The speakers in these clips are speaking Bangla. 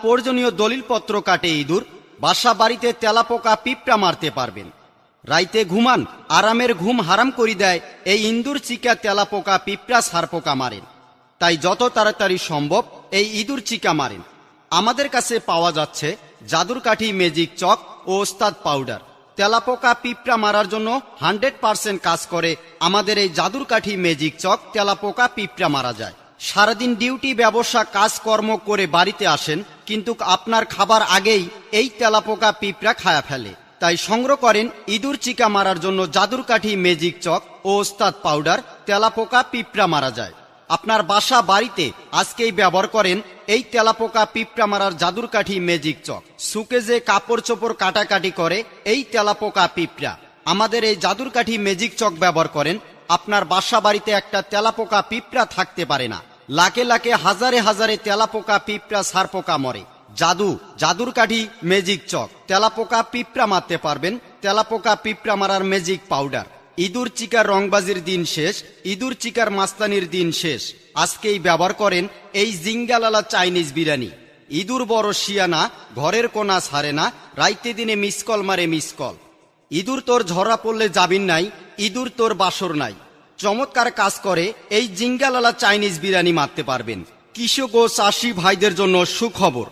প্রয়োজনীয় দলিলপত্র কাটে ইঁদুর, বাসা বাড়িতে তেলাপোকা পিঁপড়া মারতে পারবেন। রাইতে ঘুমান, আরামের ঘুম হারাম করে দেয় এই ইঁদুর চিকা তেলাপোকা পিঁপড়া সারপোকা মারেন। তাই যত তাড়াতাড়ি সম্ভব এই ইঁদুর চিকা মারেন। আমাদের কাছে পাওয়া যাচ্ছে জাদুর কাঠি, ম্যাজিক চক ও ওস্তাদ পাউডার। তেলাপোকা পিঁপড়া মারার জন্য 100% কাজ করে আমাদের এই জাদুর কাঠি, ম্যাজিক চক। তেলাপোকা পিঁপড়া মারা যায়। সারাদিন ডিউটি, ব্যবসা, কাজকর্ম করে বাড়িতে আসেন, কিন্তু আপনার খাবার আগেই এই তেলাপোকা পিঁপড়া খায়া ফেলে। তাই সংগ্রহ করেন ইঁদুর চিকা মারার জন্য জাদুর কাঠি, ম্যাজিক চক ও ওস্তাদ পাউডার। তেলাপোকা পিঁপড়া মারা যায়। আপনার বাসা বাড়িতে আজকেই ব্যবহার করেন এই তেলাপোকা পিঁপড়া মারার জাদুর কাঠি, ম্যাজিক চক। সুকেজে কাপড় চোপড় কাটাকাটি করে এই তেলাপোকা পিঁপড়া। আমাদের এই জাদুর কাঠি, ম্যাজিক চক ব্যবহার করেন, আপনার বাসা বাড়িতে একটা তেলাপোকা পিঁপড়া থাকতে পারে না। লাখে লাখে, হাজারে হাজারে তেলাপোকা পিঁপড়া সারপোকা মরে। জাদুর কাঠি, ম্যাজিক চক। তেলাপোকা পিঁপড়া মারতে পারবেন। তেলাপোকা পিঁপড়া মারার ম্যাজিক পাউডার। ইঁদুর চিকার রংবাজির দিন শেষ, ইঁদুর চিকার মাস্তানির দিন শেষ। আজকেই ব্যবহার করেন এই জিঙ্গালালা চাইনিজ বিরিয়ানি। ইঁদুর বড় শিয়ানা, ঘরের কোনা ছাড়ে না, রাইতে দিনে মিসকল মারে মিসকল। ইঁদুর তোর ঝরা পড়লে যাবিন নাই, ইঁদুর তোর বাসর নাই। চমৎকার কাজ করে এই জিঙ্গালালা চাইনিজ বিরিয়ানি মারতে পারবেন। কৃষক ও চাষি ভাইদের জন্য সুখবর।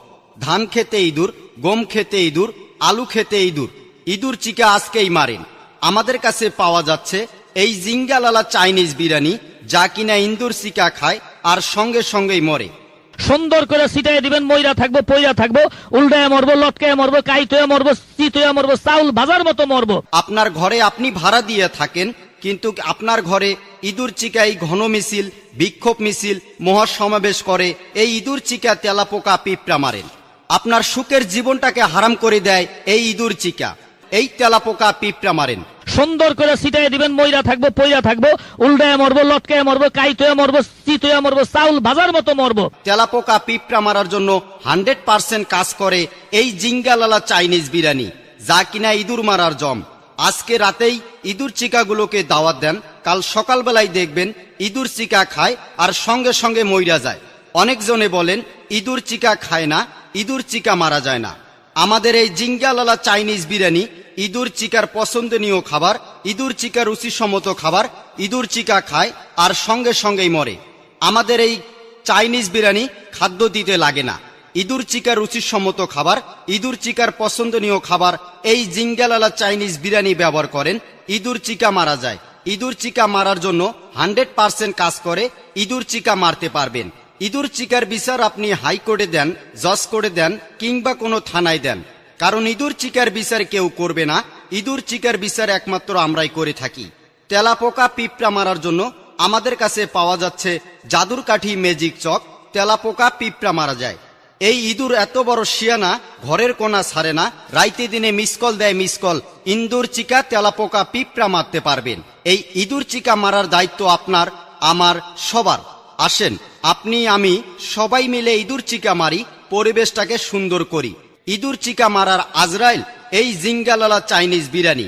ধান খেতে ইঁদুর, গম খেতে ইঁদুর, আলু খেতে ইঁদুর। ইঁদুর চিকা আজকেই মারেন। আমাদের কাছে পাওয়া যাচ্ছে এই জিঙ্গালালা চাইনিজ বিরিয়ানি, যা কিনা ইঁদুর চিকা খায় আর সঙ্গে সঙ্গেই মরে। সুন্দর করে ছিটাই দিবেন, ময়রা থাকবো, পয়রা থাকবো, উল্টায় মরবো, লটকায় মরবো, কাইতয়ে মরবো, চিতয়ে মরবো, চাউল ভাজার মতো মরবো। আপনার ঘরে আপনি ভাড়া দিয়ে থাকেন, কিন্তু আপনার ঘরে ইঁদুর চিকাই ঘন মিছিল, বিক্ষোভ মিছিল, মহাসমাবেশ করে এই ইঁদুর চিকা তেলাপোকা পিঁপড়া মারেন। আপনার সুখের জীবনটাকে হারাম করে দেয় এই ইঁদুর চিকা। এই তেলাপোকা পিঁপড়া মারেন। সুন্দর করে ছিটাই দিবেন, ময়রা থাকবো, পয়রা থাকবো, উল্টায় মরবো, লটকায় মরবো, কাইতয়ে মরবো, চিতয়ে মরবো, চাউল ভাজার মতো মরবো। তেলাপোকা পিঁপড়া মারার জন্য 100% কাজ করে এই জিঙ্গালালা চাইনিজ বিরিয়ানি, যা কিনা ইঁদুর মারার জম। আজকে রাতেই ইঁদুর চিকাগুলোকে দাওয়াত দেন, কাল সকালবেলায় দেখবেন ইঁদুর চিকা খায় আর সঙ্গে সঙ্গে মইরা যায়। অনেকজনে বলেন ইঁদুর চিকা খায় না, ইঁদুর চিকা মারা যায় না। আমাদের এই জিঙ্গালালা চাইনিজ বিরিয়ানি ইঁদুর চিকার পছন্দনীয় খাবার, ইঁদুর চিকার রুচিসম্মত খাবার। ইঁদুর চিকা খায় আর সঙ্গে সঙ্গেই মরে। আমাদের এই চাইনিজ বিরিয়ানি খাদ্য দিতে লাগে না। ইঁদুর চিকার রুচিসম্মত খাবার, ইঁদুর চিকার পছন্দনীয় খাবার। এই জিঙ্গালালা চাইনিজ বিরিয়ানি ব্যবহার করেন, ইঁদুর চিকা মারা যায়। ইঁদুর চিকা মারার জন্য 100% কাজ করে ইঁদুর চিকা মারতে পারবেন। ইঁদুর চিকার বিচার আপনি হাইকোর্টে দেন, জজ কোর্টে দেন, কিংবা কোনো থানায় দেন, কারণ ইঁদুর চিকার বিচার কেউ করবে না। ইঁদুর চিকার বিচার একমাত্র আমরাই করে থাকি। তেলাপোকা পিঁপড়া মারার জন্য আমাদের কাছে পাওয়া যাচ্ছে জাদুর কাঠি, ম্যাজিক চক। তেলাপোকা পিঁপড়া মারা যায়। এই ইঁদুর এত বড় শিয়ানা, ঘরের কোনা ছাড়ে না, রাইতে দিনে মিসকল দেয় মিসকল। ইঁদুর চিকা তেলাপোকা পিঁপড়া মারতে পারবেন। এই ইঁদুর চিকা মারার দায়িত্ব আপনার, আমার, সবার। আসেন আপনি আমি সবাই মিলে ইঁদুর চিকা মারি, পরিবেশটাকে সুন্দর করি। ইঁদুর চিকা মারার আজরাইল এই জিঙ্গালালা চাইনিজ বিরিয়ানি,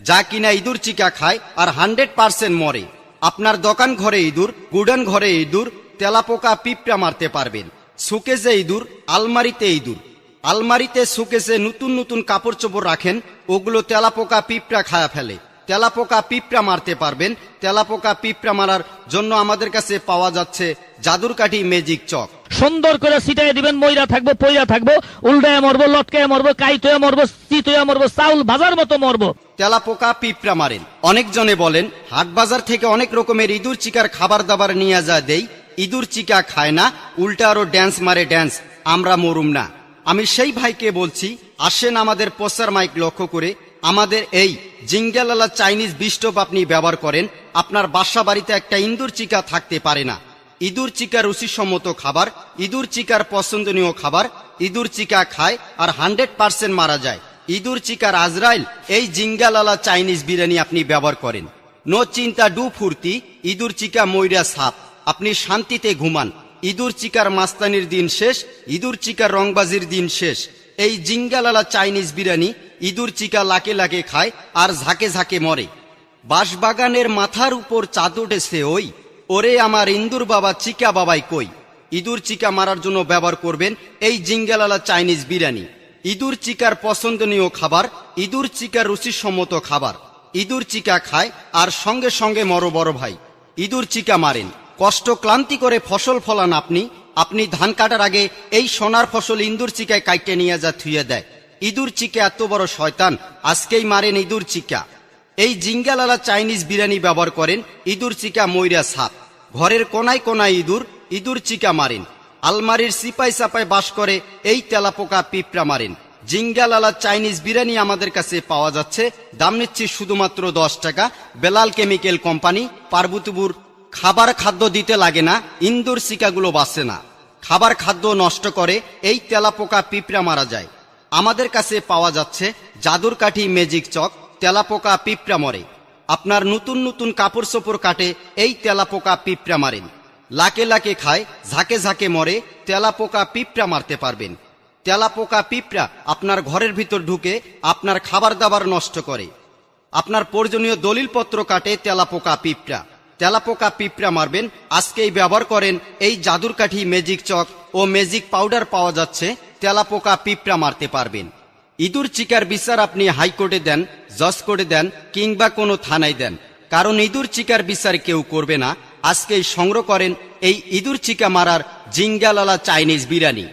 যা কিনা ইঁদুর চিকা খায় আর 100% মরে। আপনার দোকান ঘরে ইঁদুর, গুডান ঘরে ইঁদুর, তেলাপোকা পিঁপড়া মারতে পারবেন। সুকেজে ইঁদুর, আলমারিতে ইঁদুর। আলমারিতে সুকেজে নতুন নতুন কাপড় চোপড় রাখেন, ওগুলো তেলাপোকা পিঁপড়া খায়া ফেলে। তেলাপোকা পিঁপড়া মারতে পারবেন। তেলাপোকা পিঁপড়া মারার জন্য আমাদের কাছে পাওয়া যাচ্ছে জাদুর কাঠি, ম্যাজিক চক। সুন্দর করে ছিটাই দিবেন, ময়রা থাকবো, পয়রা থাকবো, উল্টায় মরবো, লটকায় মরবো, কাইতয়ে মরবো, চিতয়ে মরবো, চাউল ভাজার মতো মরবো। তেলাপোকা পিঁপড়া মারেন। অনেকজনে বলেন হাট বাজার থেকে অনেক রকমের ইঁদুর চিকার খাবার দাবার নিয়ে যা দেই, ইঁদুর চিকা খায় না, উল্টা আরো ড্যান্স মারে ড্যান্স, আমরা মরুম না। আমি সেই ভাইকে বলছি, আসেন আমাদের প্রচার মাইক লক্ষ্য করে আমাদের এই জিঙ্গালালা চাইনিজ বিস্টোভ আপনি ব্যবহার করেন। আপনার বাসা বাড়িতে একটা ইঁদুর চিকা থাকতে পারে না। ইঁদুর চিকার রুচিসম্মত খাবার, ইঁদুর চিকার পছন্দনীয় খাবার। ইঁদুর চিকা খায় আর 100% মারা যায়। ইঁদুর চিকার আজরাইল এই জিঙ্গালালা চাইনিজ বিরিয়ানি আপনি ব্যবহার করেন। নো চিন্তা ডু ফুর্তি, ইঁদুর চিকা ময়রা সাপ। আপনি শান্তিতে ঘুমান। ইঁদুর চিকার মাস্তানির দিন শেষ, ইঁদুর চিকার রংবাজির দিন শেষ। এই জিঙ্গালালা চাইনিজ বিরিয়ানি ইঁদুর চিকা লাকে লাকে খায় আর ঝাঁকে ঝাঁকে মরে। বাঁশবাগানের মাথার উপর চাঁদ উঠেছে ওই, ওরে আমার ইন্দুর বাবা চিকা বাবাই কই। ইঁদুর চিকা মারার জন্য ব্যবহার করবেন এই জিঙ্গালালা চাইনিজ বিরিয়ানি। ইঁদুর চিকার পছন্দনীয় খাবার, ইঁদুর চিকার রুচিসম্মত খাবার। ইঁদুর চিকা খায় আর সঙ্গে সঙ্গে মরো বড় ভাই, ইঁদুর চিকা মারেন। কষ্ট ক্লান্তি করে ফসল ফলান আপনি ধান কাটার আগে এই সোনার ফসল ইঁদুর চিকায় কাইটে নিয়ে যা থুয়ে দেয়। ইঁদুর চিকা এত বড় শয়তান, আজকেই মারেন ইঁদুর চিকা। এই জিঙ্গালালা চাইনিজ বিরিয়ানি ব্যবহার করেন ইঁদুর চিকা ময়রা সাপ। ঘরের কোনায় কোনায় ইঁদুর, ইঁদুর চিকা মারেন। আলমারির সিপাই সাপাই বাস করে এই তেলাপোকা পিঁপড়া মারেন। জিঙ্গালালা চাইনিজ বিরিয়ানি আমাদের কাছে পাওয়া যাচ্ছে, দাম নিচ্ছি শুধুমাত্র 10 টাকা। Belal chemical company, Parbatipur. খাবার খাদ্য দিতে লাগে না, ইঁদুর চিকাগুলো বাঁচে না। খাবার খাদ্য নষ্ট করে এই তেলাপোকা পিঁপড়া মারা যায়। আমাদের কাছে পাওয়া যাচ্ছে জাদুর কাঠি ম্যাজিক চক, তেলাপোকা পিঁপড়া মরে। আপনার নতুন নতুন কাপড় চোপড় কাটে এই তেলাপোকা পিঁপড়া মারেন। লাকে লাকে খায়, ঝাঁকে ঝাঁকে মরে, তেলাপোকা পিঁপড়া মারতে পারবেন। তেলাপোকা পিঁপড়া আপনার ঘরের ভিতর ঢুকে আপনার খাবার দাবার নষ্ট করে। আপনার প্রয়োজনীয় দলিলপত্র কাটে তেলাপোকা পিঁপড়া। তেলাপোকা পিঁপড়া মারবেন, আজকেই ব্যবহার করেন এই জাদুর কাঠি ম্যাজিক চক ও ম্যাজিক পাউডার পাওয়া যাচ্ছে, তেলাপোকা পিঁপড়া মারতে পারবেন। ইঁদুর চিকার বিচার আপনি হাইকোর্টে দেন, জজ কোর্টে দেন, কিংবা কোনো থানায় দেন, কারণ ইঁদুর চিকার বিচার কেউ করবে না। আজকেই সংগ্রহ করেন এই ইঁদুর চিকা মারার জিঙ্গালালা চাইনিজ বিরিয়ানি।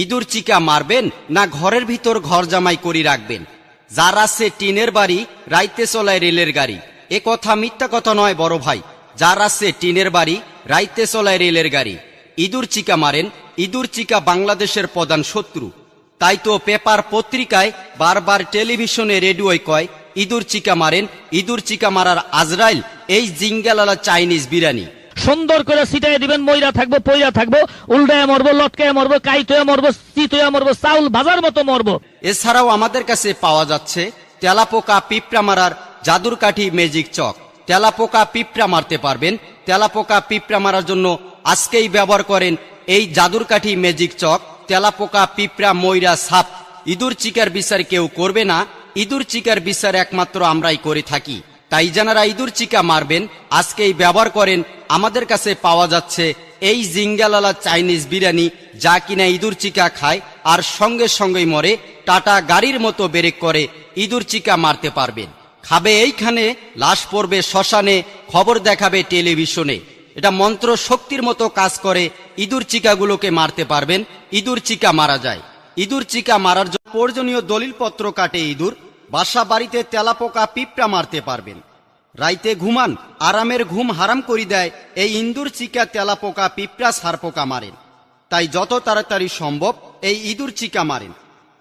ইঁদুর চিকা মারবেন না ঘরের ভিতর ঘর জামাই করি রাখবেন? যার আছে টিনের বাড়ি, রাইতে চলায় রেলের গাড়ি। এ কথা মিথ্যা কথা নয় বড় ভাই। যার আছে টিনের বাড়ি, রাইতে চলায় রেলের গাড়ি। ইঁদুর চিকা মারেন, ইঁদুর চিকা বাংলাদেশের প্রধান শত্রু। তাই তো পেপার পত্রিকায় বারবার টেলিভিশনে রেডিওয় কয় ইঁদুর চিকা মারেন, ইঁদুর চিকা মারার আজরাইল এই জিঙ্গালালা চাইনিজ বিরিয়ানি। সুন্দর করে ছিটাই দিবেন, ময়রা থাকবো, পয়রা থাকবো, উল্টায় মরবো, লটকায় মরবো, কাইতয়ে মরবো, চিতয়ে মরবো, চাউল ভাজার মতো মরবো। এছাড়াও আমাদের কাছে পাওয়া যাচ্ছে তেলাপোকা পিঁপড়া মারার জাদুর কাঠি ম্যাজিক চক। তেলাপোকা পিঁপড়া মারতে পারবেন। তেলাপোকা পিঁপড়া মারার জন্য আজকেই ব্যবহার করেন এই জাদুর কাঠি ম্যাজিক চক, তেলাপোকা পিঁপড়া ময়রা সাপ। ইঁদুর চিকার বিচার কেউ করবে না, ইঁদুর চিকার বিচার একমাত্র আমরাই করে থাকি। তাই যারা ইঁদুর চিকা মারবেন, আজকেই ব্যবহার করেন আমাদের কাছে পাওয়া যাচ্ছে এই জিঙ্গালালা চাইনিজ বিরিয়ানি, যা কিনা ইঁদুর চিকা খায় আর সঙ্গে সঙ্গেই মরে। টাটা গাড়ির মতো ব্রেক করে ইঁদুর চিকা মারতে পারবেন। খাবে এইখানে, লাশ পড়বে শ্মশানে, খবর দেখাবে টেলিভিশনে। এটা মন্ত্র শক্তির মতো কাজ করে, ইঁদুর চিকাগুলোকে মারতে পারবেন। ইঁদুর চিকা মারা যায়। ইঁদুর চিকা মারার জন্য প্রয়োজনীয় দলিলপত্র কাটে ইঁদুর। বাসা বাড়িতে তেলাপোকা পিঁপড়া মারতে পারবেন। রাইতে ঘুমান, আরামের ঘুম হারাম করি দেয় এই ইঁদুর চিকা তেলাপোকা পিঁপড়া সারপোকা মারেন। তাই যত তাড়াতাড়ি সম্ভব এই ইঁদুর চিকা মারেন।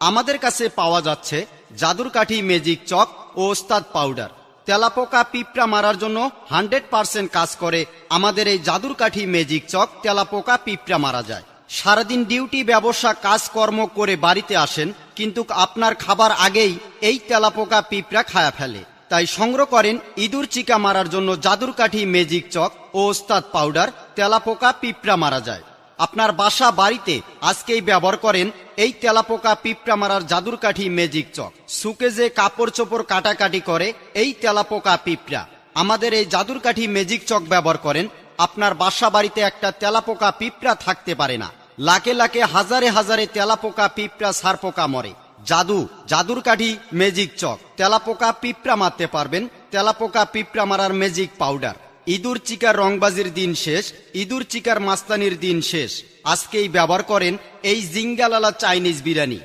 আমাদের কাছে পাওয়া যাচ্ছে জাদুর কাঠি ম্যাজিক চক ও ওস্তাদ পাউডার। তেলাপোকা পিঁপড়া মারার জন্য 100% কাজ করে আমাদের এই জাদুর কাঠি ম্যাজিক চক। তেলাপোকা পিঁপড়া মারা যায়। সারাদিন ডিউটি, ব্যবসা, কাজকর্ম করে বাড়িতে আসেন, কিন্তু আপনার খাবার আগেই এই তেলাপোকা পিঁপড়া খায়া ফেলে। তাই সংগ্রহ করেন ইঁদুর চিকা মারার জন্য জাদুর কাঠি ম্যাজিক চক ও ওস্তাদ পাউডার। তেলাপোকা পিঁপড়া মারা যায়। আপনার বাসা বাড়িতে আজকেই ব্যবহার করেন এই তেলাপোকা পিঁপড়া মারার জাদুর কাঠি ম্যাজিক চক। সুকেজে কাপড় চোপড় কাটাকাটি করে এই তেলাপোকা পিঁপড়া। আমাদের এই জাদুর কাঠি ম্যাজিক চক ব্যবহার করেন। আপনার বাসা বাড়িতে একটা তেলাপোকা পিঁপড়া থাকতে পারে না। লাখে লাখে হাজারে হাজারে তেলাপোকা পিঁপড়া সারপোকা মরে। জাদুর কাঠি ম্যাজিক চক, তেলাপোকা পিঁপড়া মারতে পারবেন। তেলাপোকা পিঁপড়া মারার ম্যাজিক পাউডার। ইঁদুর চিকার রংবাজির দিন শেষ, ইঁদুর চিকার মাস্তানির দিন শেষ। আজকেই ব্যবহার করেন এই জিঙ্গালালা চাইনিজ বিরিয়ানি।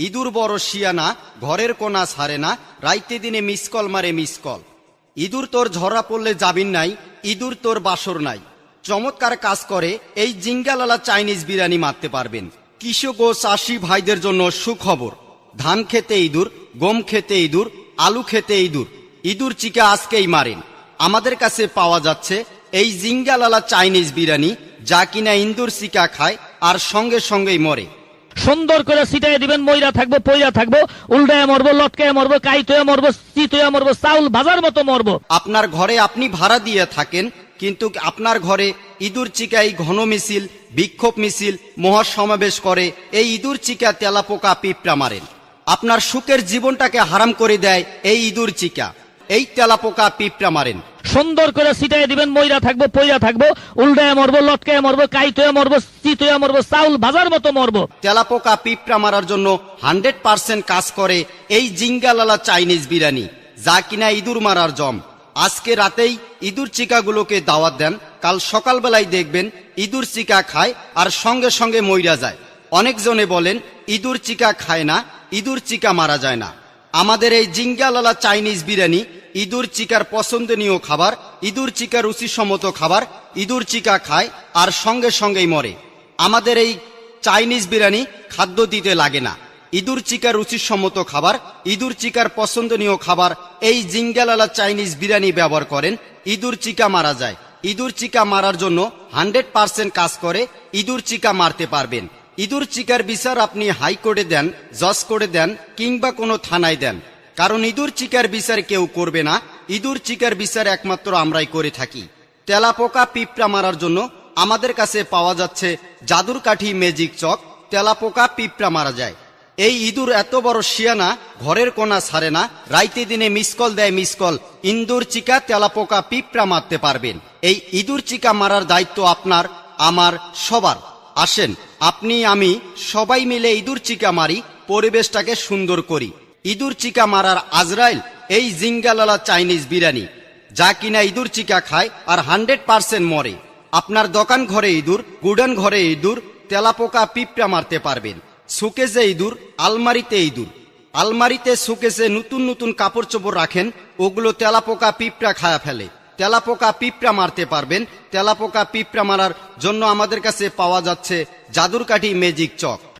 ইঁদুর বড় শিয়ানা, ঘরের কোনা ছাড়ে না, রাইতে দিনে মিসকল মারে মিসকল। ইঁদুর তোর ঝরা পড়লে যাবিন নাই, ইঁদুর তোর বাসর নাই। চমৎকার কাজ করে এই জিঙ্গালালা চাইনিজ বিরিয়ানি মারতে পারবেন। কৃষক ও চাষি ভাইদের জন্য সুখবর। ধান খেতে ইঁদুর, গম খেতে ইঁদুর, আলু খেতে ইঁদুর। ইঁদুর চিকা আজকেই মারেন। আমাদের কাছে পাওয়া যাচ্ছে এই জিঙ্গালালা চাইনিজ বিরিয়ানি, যা কিনা ইঁদুর চিকা খায় আর সঙ্গে সঙ্গেই মরে। সুন্দর করে ছিটাই দিবেন, ময়রা থাকবো, পয়রা থাকবো, উল্টায় মরবো, লটকায় মরবো, কাইতয়ে মরবো, চিতয়ে মরবো, চাউল ভাজার মতো মরবো। আপনার ঘরে আপনি ভাড়া দিয়ে থাকেন, কিন্তু আপনার ঘরে ইঁদুর চিকাই ঘন মিছিল, বিক্ষোভ মিছিল, মহাসমাবেশ করে এই ইঁদুর চিকা তেলাপোকা পিঁপড়া মারেন। আপনার সুখের জীবনটাকে হারাম করে দেয় এই ইঁদুর চিকা। এই তেলাপোকা পিঁপড়া মারেন। সুন্দর করে ছিটাই দিবেন, মইরা থাকবো, পইরা থাকবো, উল্টায় মরবো, লটকায় মরবো, কাইত হয়ে মরবো, চিত হয়ে মরবো, চাউল ভাজার মতো মরবো। তেলাপোকা পিঁপড়া মারার জন্য 100% কাজ করে এই জিঙ্গালালা চাইনিজ বিরিয়ানি, যা কিনা ইঁদুর মারার জম। আজকে রাতেই ইঁদুর চিকাগুলোকে দাওয়াত দেন, কাল সকালবেলায় দেখবেন ইঁদুর চিকা খায় আর সঙ্গে সঙ্গে মইরা যায়। অনেকজনে বলেন ইঁদুর চিকা খায় না, ইঁদুর চিকা মারা যায় না। আমাদের এই জিঙ্গালালা চাইনিজ বিরিয়ানি ইঁদুর চিকার পছন্দনীয় খাবার, ইঁদুর চিকা রুচিসম্মত খাবার। ইঁদুর চিকা খায় আর সঙ্গে সঙ্গেই মরে। আমাদের এই চাইনিজ বিরিয়ানি খাদ্য দিতে লাগে না, ইঁদুর চিকার রুচিসম্মত খাবার, ইঁদুর চিকার পছন্দনীয় খাবার। এই জিঙ্গালালা চাইনিজ বিরিয়ানি ব্যবহার করেন, ইঁদুর চিকা মারা যায়। ইঁদুর চিকা মারার জন্য 100% কাজ করে, ইঁদুর চিকা মারতে পারবেন। ইঁদুর চিকার বিচার আপনি হাইকোর্টে দেন, জজ কোর্টে দেন, কিংবা কোনো থানায় দেন, কারণ ইঁদুর চিকার বিচার কেউ করবে না। ইঁদুর চিকার বিচার একমাত্র আমরাই করে থাকি। তেলাপোকা পিঁপড়া মারার জন্য আমাদের কাছে পাওয়া যাচ্ছে জাদুর কাঠি ম্যাজিক চক। তেলাপোকা পিঁপড়া মারা যায়। এই ইঁদুর এত বড় শিয়ানা, ঘরের কোনা ছাড়ে না, রাইতে দিনে মিসকল দেয় মিসকল। ইঁদুর চিকা তেলাপোকা পিঁপড়া মারতে পারবেন। এই ইঁদুর চিকা মারার দায়িত্ব আপনার, আমার, সবার। আসেন আপনি আমি সবাই মিলে ইঁদুর চিকা মারি, পরিবেশটাকে সুন্দর করি। ইঁদুর চিকা মারার আজরাইল এই জিঙ্গালালা চাইনিজ বিরিয়ানি, যা কিনা ইঁদুর চিকা খায় আর 100% মরে। আপনার দোকান ঘরে ইঁদুর, গুডান ঘরে ইঁদুর, তেলাপোকা পিঁপড়া মারতে পারবেন। সুকেসে ইঁদুর, আলমারিতে ইঁদুর। আলমারিতে সুকেসে নতুন নতুন কাপড় চোপড় রাখেন, ওগুলো তেলাপোকা পিঁপড়া খায়া ফেলে। তেলাপোকা পিঁপড়া মারতে পারবেন। তেলাপোকা পিঁপড়া মারার জন্য আমাদের কাছে পাওয়া যাচ্ছে জাদুর কাঠি ম্যাজিক চক।